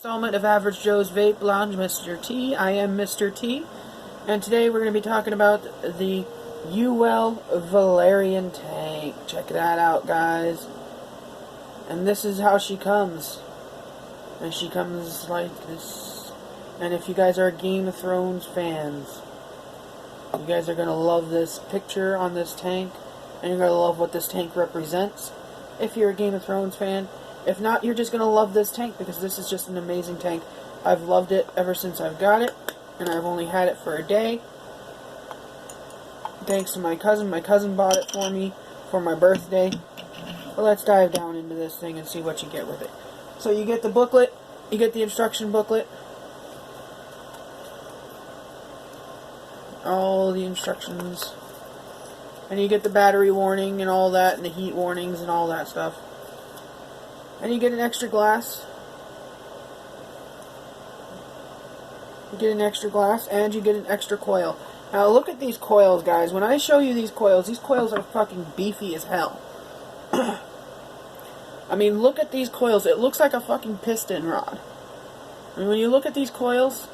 Installment of Average Joe's Vape Lounge, Mr. T. I am Mr. T, and today we're going to be talking about the uwell Valyrian tank. Check that out, guys. And this is how she comes. And she comes like this. And if you guys are Game of Thrones fans, you guys are going to love this picture on this tank, and you're going to love what this tank represents. If you're a Game of Thrones fan, if not, you're just going to love this tank because this is just an amazing tank. I've loved it ever since I've got it, and I've only had it for a day. Thanks to my cousin. My cousin bought it for me for my birthday. But let's dive down into this thing and see what you get with it. So you get the booklet, you get the instruction booklet, all the instructions, and you get the battery warning and all that, and the heat warnings and all that stuff. And you get an extra glass. You get an extra glass, and you get an extra coil. Now look at these coils, guys. When I show you these coils are fucking beefy as hell. I mean, look at these coils. It looks like a fucking piston rod. I mean, when you look at these coils,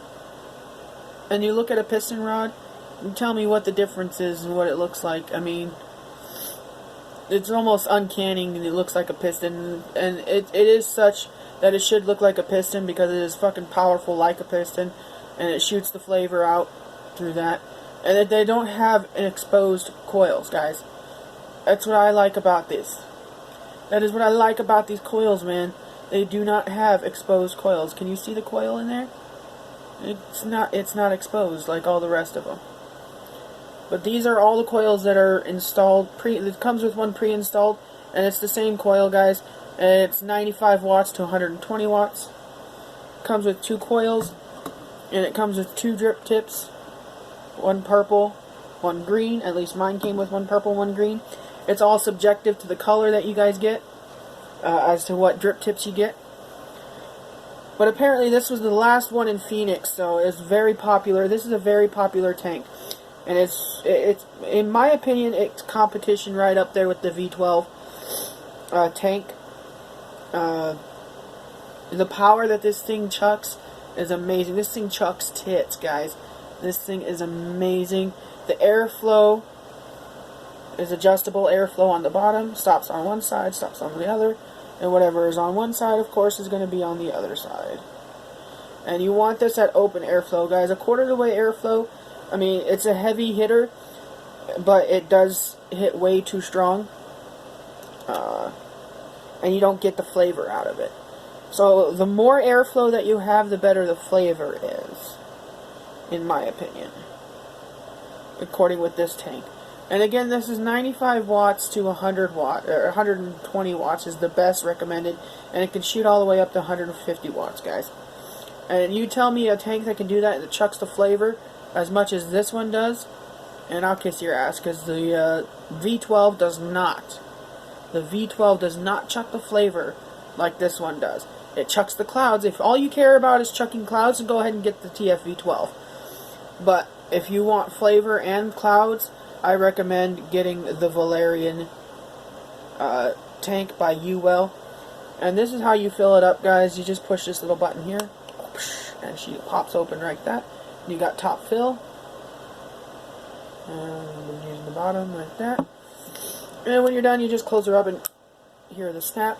and you look at a piston rod, you tell me what the difference is and what it looks like. I mean, it's almost uncanny, and it looks like a piston, and it is such that it should look like a piston because it is fucking powerful like a piston, and it shoots the flavor out through that. And that they don't have an exposed coils, guys. That's what I like about this. That is what I like about these coils, man. They do not have exposed coils. Can you see the coil in there? It's not exposed like all the rest of them. But these are all the coils that are installed. It comes with one pre-installed, and it's the same coil, guys. And it's 95 watts to 120 watts. It comes with two coils, and it comes with two drip tips. One purple, one green. At least mine came with one purple, one green. It's all subjective to the color that you guys get, as to what drip tips you get. But apparently this was the last one in Phoenix, so it's very popular. This is a very popular tank. And it's in my opinion, it's competition right up there with the V12 tank. The power that this thing chucks is amazing. This thing chucks tits, guys. This thing is amazing. The airflow is adjustable airflow on the bottom. Stops on one side, stops on the other. And whatever is on one side, of course, is going to be on the other side. And you want this at open airflow, guys. A quarter of the way airflow. I mean, it's a heavy hitter, but it does hit way too strong. And you don't get the flavor out of it. So the more airflow that you have, the better the flavor is, in my opinion, according with this tank. And again, this is 95 watts to 100 watt, or 120 watts is the best recommended, and it can shoot all the way up to 150 watts, guys. And you tell me a tank that can do that, that chucks the flavor as much as this one does, and I'll kiss your ass, because the V12 does not. The V12 does not chuck the flavor like this one does. It chucks the clouds. If all you care about is chucking clouds, then go ahead and get the TF-V12. But if you want flavor and clouds, I recommend getting the Valyrian tank by uwell. And this is how you fill it up, guys. You just push this little button here, and she pops open like that. You got top fill, and using the bottom like that. And when you're done, you just close her up and hear the snap,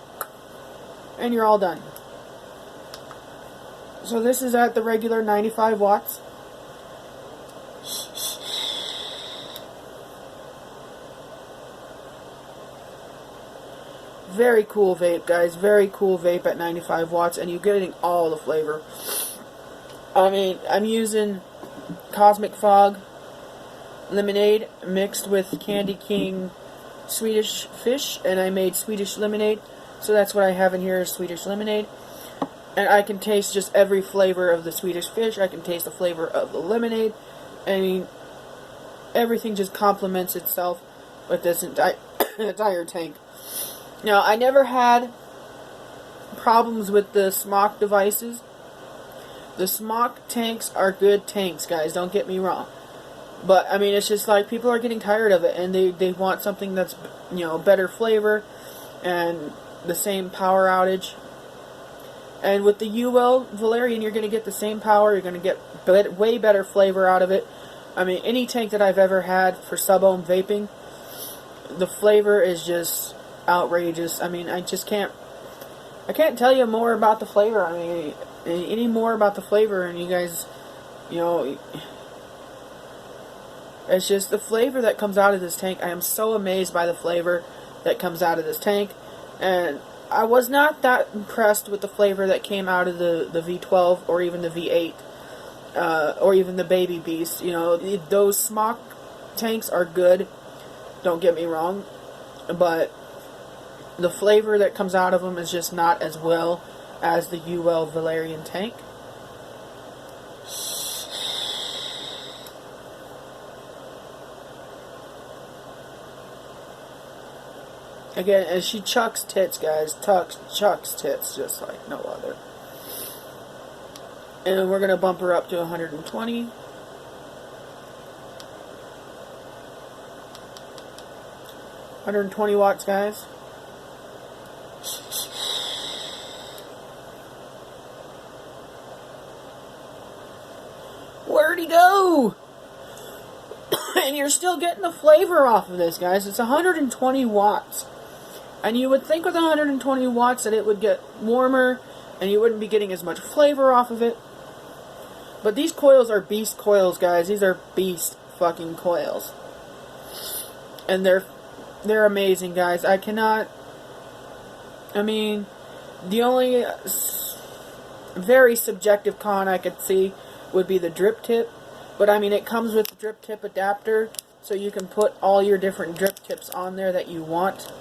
and you're all done. So this is at the regular 95 watts. Very cool vape, guys. Very cool vape at 95 watts, and you're getting all the flavor. I mean, I'm using Cosmic Fog lemonade mixed with Candy King Swedish Fish, and I made Swedish lemonade, so that's what I have in here is Swedish lemonade. And I can taste just every flavor of the Swedish Fish. I can taste the flavor of the lemonade. I mean, everything just complements itself with this entire tank. Now, I never had problems with the smock devices. The smock tanks are good tanks, guys, don't get me wrong. But, I mean, it's just like people are getting tired of it, and they want something that's, you know, better flavor and the same power outage. And with the uwell Valyrian, you're going to get the same power. You're going to get way better flavor out of it. I mean, any tank that I've ever had for sub-ohm vaping, the flavor is just outrageous. I mean, I can't tell you more about the flavor. I mean, any more about the flavor, and you guys, you know, it's just the flavor that comes out of this tank. I am so amazed by the flavor that comes out of this tank, and I was not that impressed with the flavor that came out of the V12 or even the V8 or even the Baby Beast. You know, those smock tanks are good, don't get me wrong, but the flavor that comes out of them is just not as well as the uwell Valyrian tank. Again, and she chucks tits, guys. Chucks tits just like no other. And we're going to bump her up to 120. 120 watts, guys. Where'd he go? And you're still getting the flavor off of this, guys. It's 120 watts. And you would think with 120 watts that it would get warmer and you wouldn't be getting as much flavor off of it. But these coils are beast coils, guys. These are beast fucking coils. And they're amazing, guys. I mean, the only very subjective con I could see would be the drip tip. But I mean, it comes with the drip tip adapter, so you can put all your different drip tips on there that you want.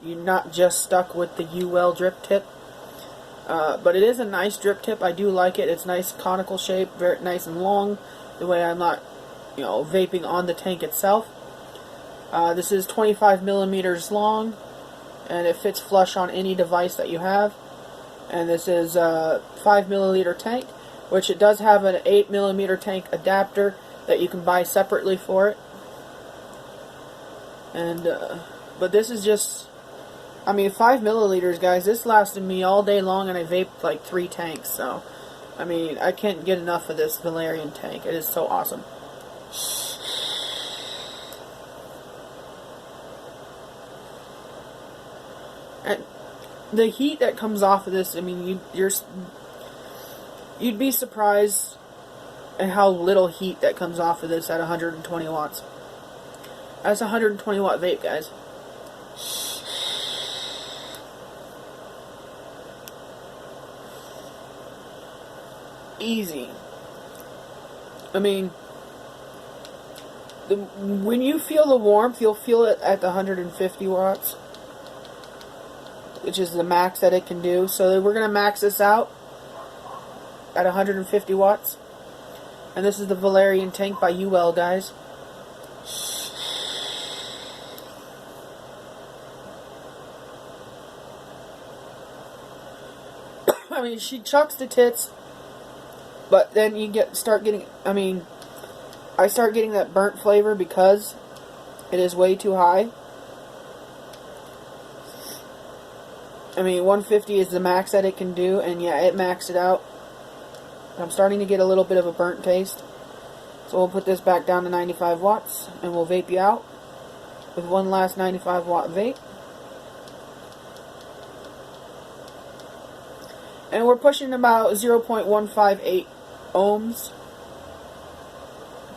You're not just stuck with the uwell drip tip. But it is a nice drip tip. I do like it. It's nice conical shape, very nice and long. The way I'm not, you know, vaping on the tank itself. This is 25 millimeters long, and it fits flush on any device that you have. And this is a 5 milliliter tank, which it does have an 8 millimeter tank adapter that you can buy separately for it. And but this is just, I mean, 5 milliliters, guys. This lasted me all day long, and I vaped like 3 tanks. So, I mean, I can't get enough of this Valyrian tank. It is so awesome. And the heat that comes off of this, I mean, you'd be surprised at how little heat that comes off of this at 120 watts. That's a 120 watt vape, guys. Easy. I mean, when you feel the warmth, you'll feel it at the 150 watts, which is the max that it can do. So we're going to max this out at 150 watts. And this is the Valyrian tank by uwell, guys. I mean, she chucks the tits, but then you start getting, I mean, I start getting that burnt flavor because it is way too high. I mean, 150 is the max that it can do, and yeah, it maxed it out. I'm starting to get a little bit of a burnt taste. So we'll put this back down to 95 watts, and we'll vape you out with one last 95 watt vape. And we're pushing about 0.158 ohms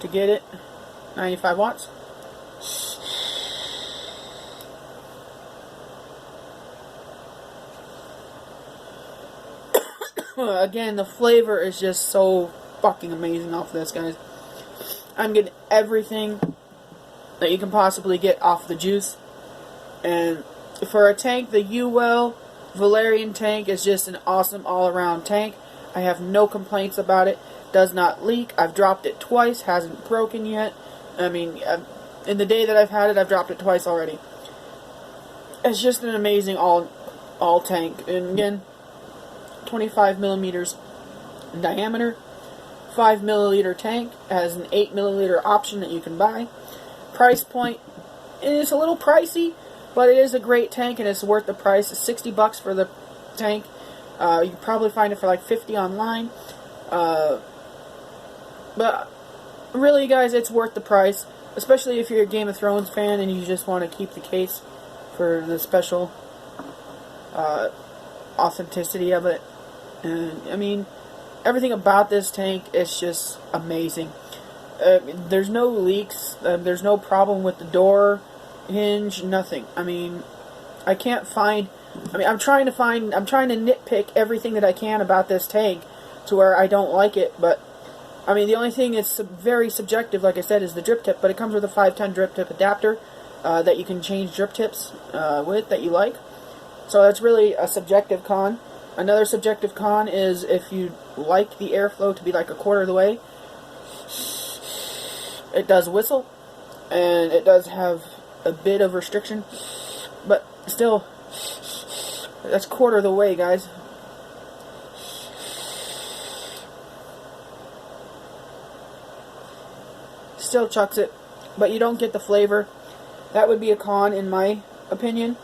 to get it. 95 watts. Again, the flavor is just so fucking amazing off this, guys. I'm getting everything that you can possibly get off the juice. And for a tank, the uwell Valyrian tank is just an awesome all-around tank. I have no complaints about it. Does not leak. I've dropped it twice. Hasn't broken yet. I mean, in the day that I've had it, I've dropped it twice already. It's just an amazing all tank. And again, 25 millimeters in diameter. 5 milliliter tank. It has an 8 milliliter option that you can buy. Price point, it is a little pricey, but it is a great tank and it's worth the price. It's $60 for the tank. You can probably find it for like $50 online. But really, guys, it's worth the price, especially if you're a Game of Thrones fan and you just want to keep the case for the special authenticity of it. And I mean, everything about this tank is just amazing. There's no leaks. There's no problem with the door hinge. Nothing. I mean, I can't find. I mean, I'm trying to nitpick everything that I can about this tank to where I don't like it. But I mean, the only thing is very subjective, like I said, is the drip tip. But it comes with a 510 drip tip adapter that you can change drip tips with that you like. So that's really a subjective con. Another subjective con is if you like the airflow to be like a quarter of the way, it does whistle, and it does have a bit of restriction, but still, that's quarter of the way, guys. Still chucks it, but you don't get the flavor. That would be a con in my opinion.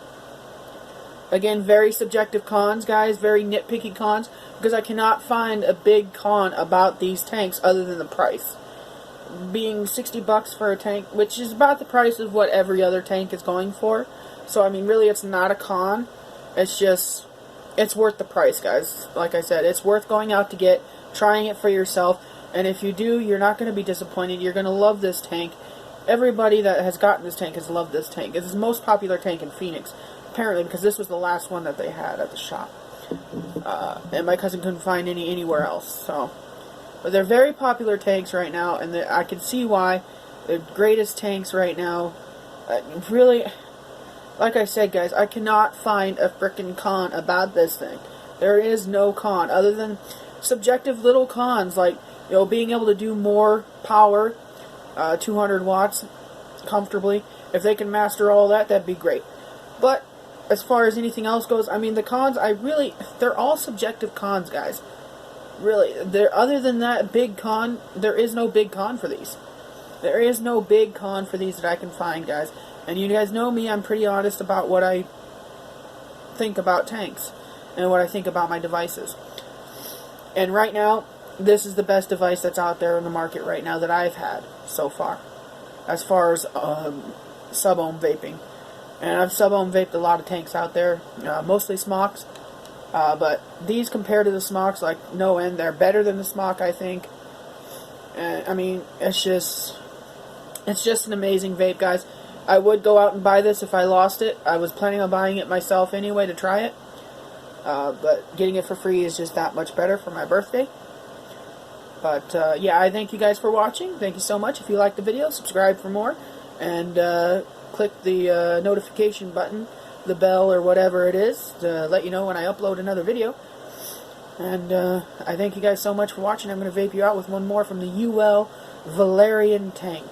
Again, very subjective cons, guys, very nitpicky cons, because I cannot find a big con about these tanks other than the price. Being $60 for a tank, which is about the price of what every other tank is going for. So, I mean, really, it's not a con. It's just, it's worth the price, guys. Like I said, it's worth going out to get, trying it for yourself, and if you do, you're not going to be disappointed. You're going to love this tank. Everybody that has gotten this tank has loved this tank. It's the most popular tank in Phoenix, apparently, because this was the last one that they had at the shop. And my cousin couldn't find any anywhere else, so... But they're very popular tanks right now, and I can see why. They're the greatest tanks right now. Really, like I said, guys, I cannot find a frickin' con about this thing. There is no con, other than subjective little cons, like, you know, being able to do more power, 200 watts, comfortably. If they can master all that, that'd be great. But, as far as anything else goes, I mean, the cons, they're all subjective cons, guys. Really, other than that big con, there is no big con for these. There is no big con for these that I can find, guys. And you guys know me, I'm pretty honest about what I think about tanks and what I think about my devices. And right now, this is the best device that's out there in the market right now that I've had so far. As far as sub-ohm vaping. And I've sub-ohm vaped a lot of tanks out there, mostly smocks. But these, compared to the smocks, like, no end. They're better than the smock, I think. And, I mean, it's just an amazing vape, guys. I would go out and buy this if I lost it. I was planning on buying it myself anyway to try it. But getting it for free is just that much better for my birthday. But, yeah, I thank you guys for watching. Thank you so much. If you liked the video, subscribe for more. And, click the notification button, the bell or whatever it is, to let you know when I upload another video. And I thank you guys so much for watching. I'm going to vape you out with one more from the uwell Valyrian tank.